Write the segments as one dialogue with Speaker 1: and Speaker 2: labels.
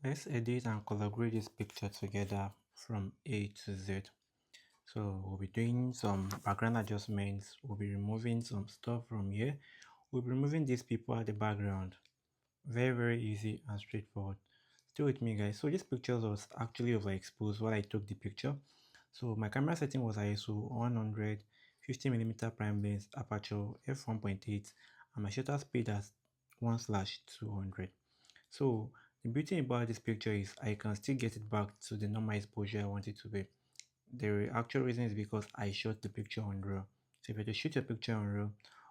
Speaker 1: Let's edit and color grade this picture together from A to Z. So we'll be doing some background adjustments. We'll be removing some stuff from here. We'll be removing these people at the background. Very easy and straightforward. Stay with me, guys. So this picture was actually overexposed while I took the picture. So my camera setting was ISO 100, 50mm prime lens, aperture f1.8, and my shutter speed at 1/200. So the beauty about this picture is I can still get it back to the normal exposure I want it to be. The actual reason is because I shot the picture on RAW. So if you just shoot your picture on RAW,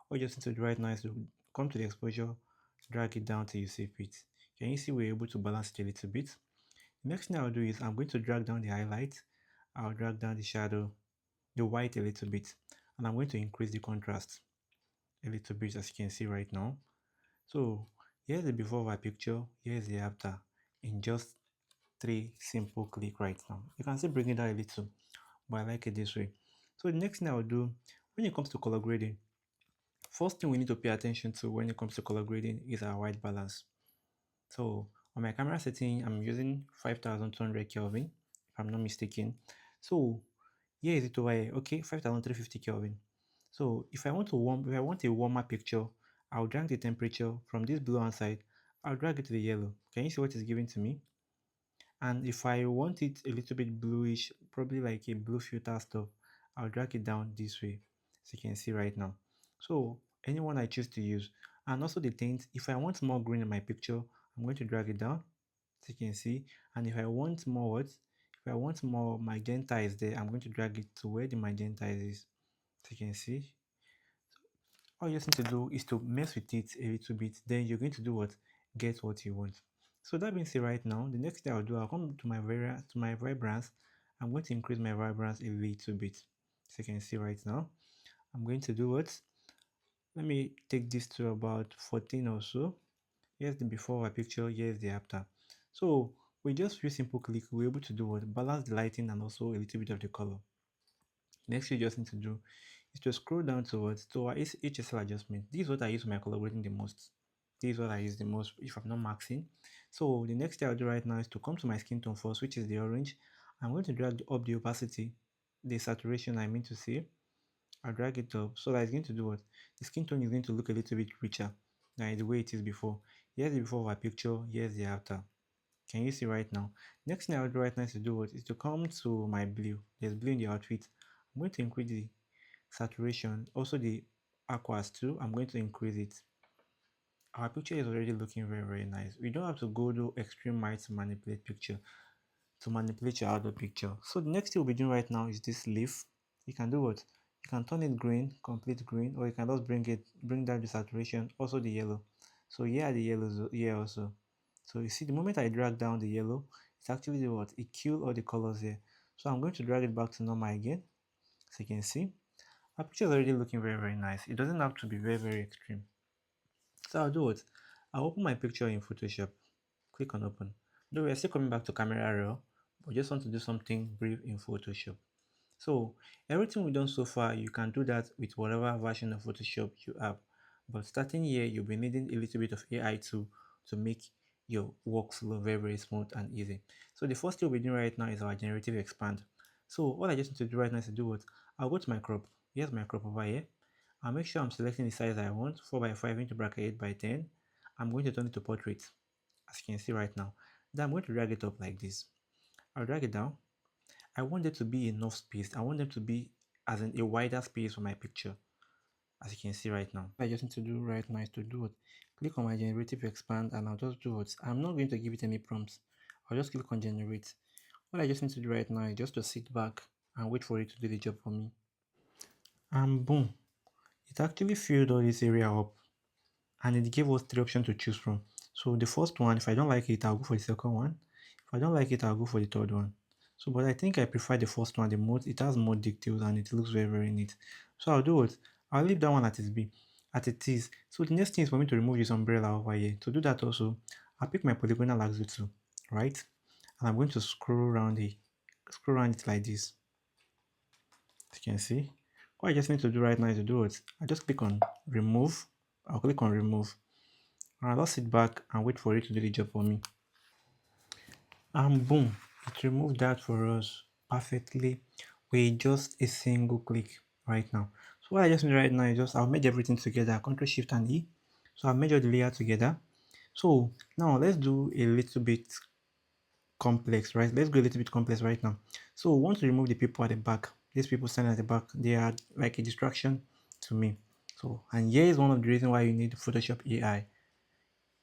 Speaker 1: all you just need to do right now is to come to the exposure, drag it down till you see fit. Can you see we're able to balance it a little bit? The next thing I'll do is I'm going to drag down the highlight. I'll drag down the shadow, the white a little bit, and I'm going to increase the contrast a little bit as you can see right now. So here's the before of our picture, here's the after in just 3 simple click right now. You can still bring it down a little, but I like it this way. So the next thing I will do when it comes to color grading, first thing we need to pay attention to when it comes to color grading is our white balance. So on my camera setting, I'm using 5200 Kelvin, if I'm not mistaken. So here is it over here. Okay, 5350 Kelvin. So if I want a warmer picture, I'll drag the temperature from this blue hand side. I'll drag it to the yellow. Can you see what it's giving to me? And if I want it a little bit bluish, probably like a blue filter stuff, I'll drag it down this way, as you can see right now. So anyone I choose to use, and also the tint, if I want more green in my picture, I'm going to drag it down, as you can see. And if I want more what? If I want more magenta is there, I'm going to drag it to where the magenta is, as you can see. All you just need to do is to mess with it a little bit, then you're going to do what? Get what you want. So that being said, right now, the next thing I'll do, I'll come to my vibrance. I'm going to increase my vibrance a little bit. So you can see right now, I'm going to do what? Let me take this to about 14 or so. Here's the before of our picture, here's the after. So with just few simple click, we're able to do what? Balance the lighting and also a little bit of the color. Next you just need to do is to scroll down towards to our HSL adjustment. This is what I use for my color grading the most. This is what I use the most if I'm not maxing. So the next thing I'll do right now is to come to my skin tone first, which is the orange. I'm going to drag up the opacity, the saturation I mean to say. I'll drag it up so that it's going to do what? The skin tone is going to look a little bit richer than the way it is before. Here's the before of our picture, here's the after. Can you see right now? Next thing I'll do right now is to do what? Is to come to my blue. There's blue in the outfit. I'm going to increase the saturation, also the aquas too. I'm going to increase it. Our picture is already looking very nice. We don't have to go to extreme height to manipulate picture, to manipulate your outdoor picture. So the next thing we'll be doing right now is this leaf. You can do what? You can turn it green, complete green, or you can just bring down the saturation, also the yellow. So here are the yellows here also. So you see the moment I drag down the yellow, it's actually the what? It kills all the colors here. So I'm going to drag it back to normal again. So you can see our picture is already looking very nice. It doesn't have to be very extreme. So I'll do it. I'll open my picture in Photoshop. Click on open. Though we're still coming back to camera raw, but just want to do something brief in Photoshop. So everything we've done so far, you can do that with whatever version of Photoshop you have. But starting here, you'll be needing a little bit of AI to make your workflow very smooth and easy. So the first thing we're doing right now is our generative expand. So all I just need to do right now is to do what? I'll go to my crop. Here's my crop over here. I'll make sure I'm selecting the size I want, 4x5 into bracket 8x10. I'm going to turn it to portrait, as you can see right now. Then I'm going to drag it up like this. I'll drag it down. I want there to be enough space. I want them to be as in a wider space for my picture, as you can see right now. What I just need to do right now is to do what? Click on my generative expand and I'll just do what? I'm not going to give it any prompts. I'll just click on generate. What I just need to do right now is just to sit back and wait for it to do the job for me. And boom, it actually filled all this area up and it gave us 3 options to choose from. So the first one, if I don't like it, I'll go for the second one. If I don't like it, I'll go for the third one. So, but I think I prefer the first one the most. It has more details and it looks very neat. So I'll do it. I'll leave that one at its B, at it is. So the next thing is for me to remove this umbrella over here. To do that also, I'll pick my polygonal axle tool, right? And I'm going to scroll around it like this. As you can see, what I just need to do right now is to do it. I just click on remove. I'll click on remove. And I'll just sit back and wait for it to do the job for me. and boom, it removed that for us perfectly with just a single click right now. So what I just need right now is just I'll merge everything together, Control Shift and E. So I'll merge all the layer together. So now let's do a little bit complex, right? Let's go a little bit complex right now. So we want to remove the people at the back. These people standing at the back, they are like a distraction to me. So, and here is one of the reasons why you need Photoshop AI.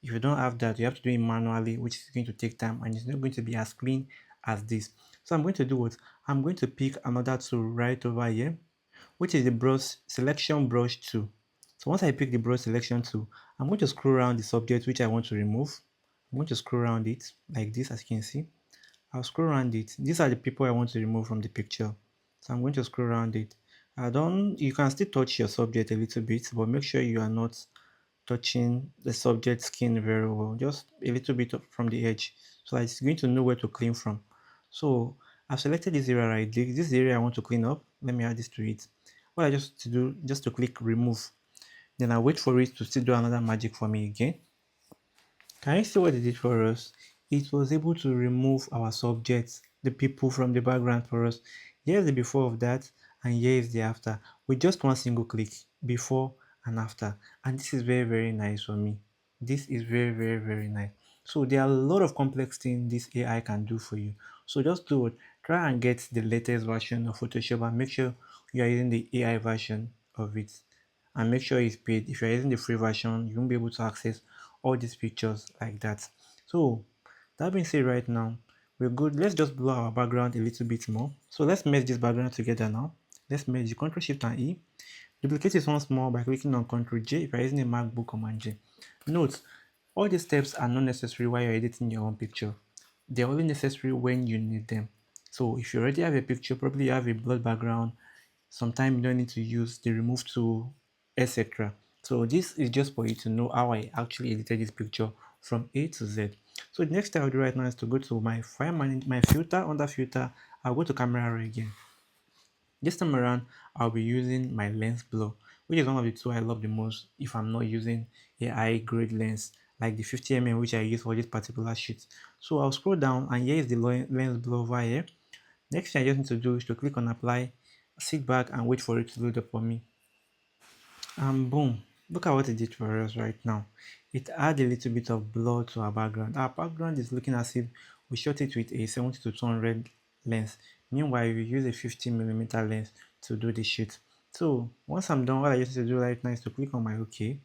Speaker 1: If you don't have that, you have to do it manually, which is going to take time and it's not going to be as clean as this. So I'm going to do what? I'm going to pick another tool right over here, which is the brush selection brush tool. So once I pick the brush selection tool, I'm going to scroll around the subject which I want to remove. I'm going to scroll around it like this, as you can see. I'll scroll around it. These are the people I want to remove from the picture. So I'm going to scroll around it. You can still touch your subject a little bit, but make sure you are not touching the subject skin very well, just a little bit from the edge, so that it's going to know where to clean from. So I've selected this area right there. This area I want to clean up. Let me add this to it. What I just to do, just to click remove. Then I wait for it to still do another magic for me again. Can you see what it did for us? It was able to remove our subjects, the people from the background for us. Here's the before of that, and here is the after, with just one single click, before and after. And this is very, very nice for me. This is very, very, very nice. So there are a lot of complex things this AI can do for you. So just do it. Try and get the latest version of Photoshop and make sure you are using the AI version of it, and make sure it's paid. If you're using the free version, you won't be able to access all these pictures like that. So that being said, right now we're good. Let's just blur our background a little bit more. So let's merge this background together now. Let's merge the Ctrl Shift and E. Duplicate it once more by clicking on Ctrl J if you're using a MacBook, Command J. Note, all these steps are not necessary while you're editing your own picture. They're only necessary when you need them. So if you already have a picture, probably you have a blurred background, sometimes you don't need to use the remove tool, etc. So this is just for you to know how I actually edited this picture from A to Z. So the next thing I'll do right now is to go to my file manage, my filter. Under filter, I'll go to camera raw again. This time around, I'll be using my lens blur, which is one of the two I love the most if I'm not using a high grade lens like the 50mm which I use for this particular shoot. So I'll scroll down and here is the lens blur over here. Next thing I just need to do is to click on apply, sit back and wait for it to load up for me. And boom, look at what it did for us right now. It added a little bit of blur to our background. Our background is looking as if we shot it with a 70 to 200 lens. Meanwhile, we use a 50mm lens to do the shoot. So once I'm done, what I just need to do right now is to click on my OK.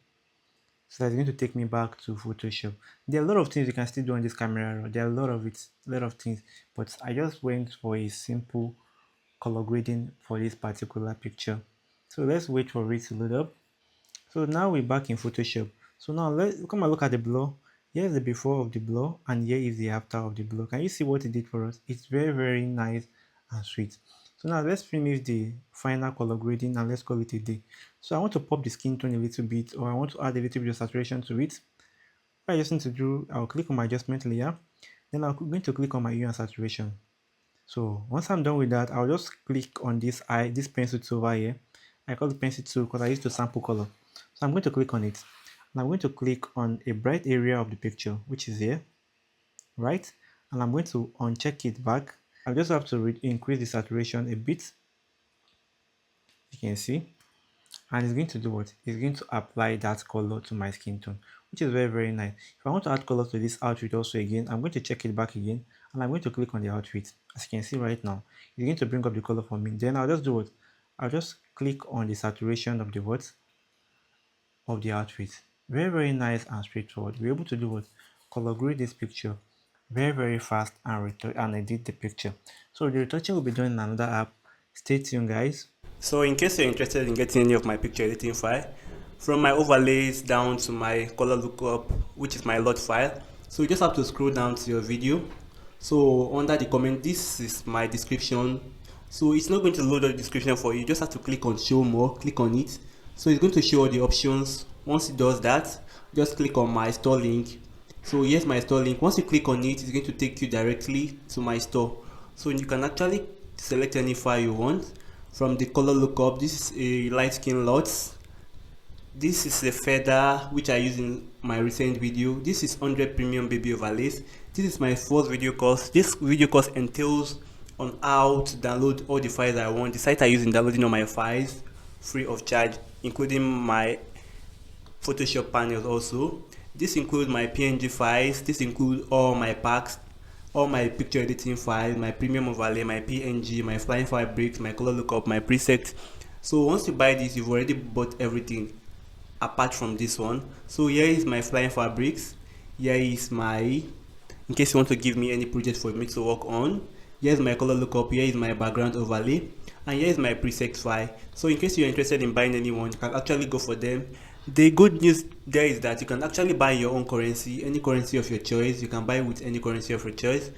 Speaker 1: So that's going to take me back to Photoshop. There are a lot of things you can still do on this camera. There are a lot of it, a lot of things. But I just went for a simple color grading for this particular picture. So let's wait for it to load up. So now we're back in Photoshop. So now let's come and look at the blur. Here's the before of the blur and here is the after of the blur. Can you see what it did for us? It's very, very nice and sweet. So now let's finish the final color grading and let's call it a day. So I want to pop the skin tone a little bit, or I want to add a little bit of saturation to it. What I just need to do, I'll click on my adjustment layer. Then I'm going to click on my hue and saturation. So once I'm done with that, I'll just click on this pencil tool over here. I call it pencil tool because I used to sample color. So I'm going to click on it. And I'm going to click on a bright area of the picture, which is here, right? And I'm going to uncheck it back. I just have to increase the saturation a bit. You can see. And it's going to do what? It's going to apply that color to my skin tone, which is very, very nice. If I want to add color to this outfit also again, I'm going to check it back again and I'm going to click on the outfit. As you can see right now, it's going to bring up the color for me. Then I'll just do what? I'll just click on the saturation of the what? Of the outfit. Very, very nice and straightforward. We're able to do what? Color grade this picture very, very fast and edit the picture. So the retouching will be done in another app. Stay tuned, guys. So in case you're interested in getting any of my picture editing file, from my overlays down to my color lookup, which is my LUT file, so you just have to scroll down to your video. So under the comment, this is my description. So it's not going to load the description for you. You just have to click on show more, click on it. So it's going to show all the options. Once it does that, just click on my store link. So here's my store link. Once you click on it, it's going to take you directly to my store. So you can actually select any file you want. From the color lookup, this is a light skin LUT. This is a feather which I used in my recent video. This is 100 premium baby overlays. This is my first video course. This video course entails on how to download all the files I want. The site I use in downloading all my files free of charge, including my Photoshop panels also. This includes my PNG files. This includes all my packs, all my picture editing files, my premium overlay, my PNG, my flying fabrics, my color lookup, my presets. So once you buy this, you've already bought everything apart from this one. So here is my flying fabrics. Here is my, in case you want to give me any project for me to work on. Here's my color lookup. Here is my background overlay, and here is my presets file. So in case you're interested in buying anyone, you can actually go for them. The good news there is that you can actually buy your own currency, any currency of your choice. You can buy with any currency of your choice.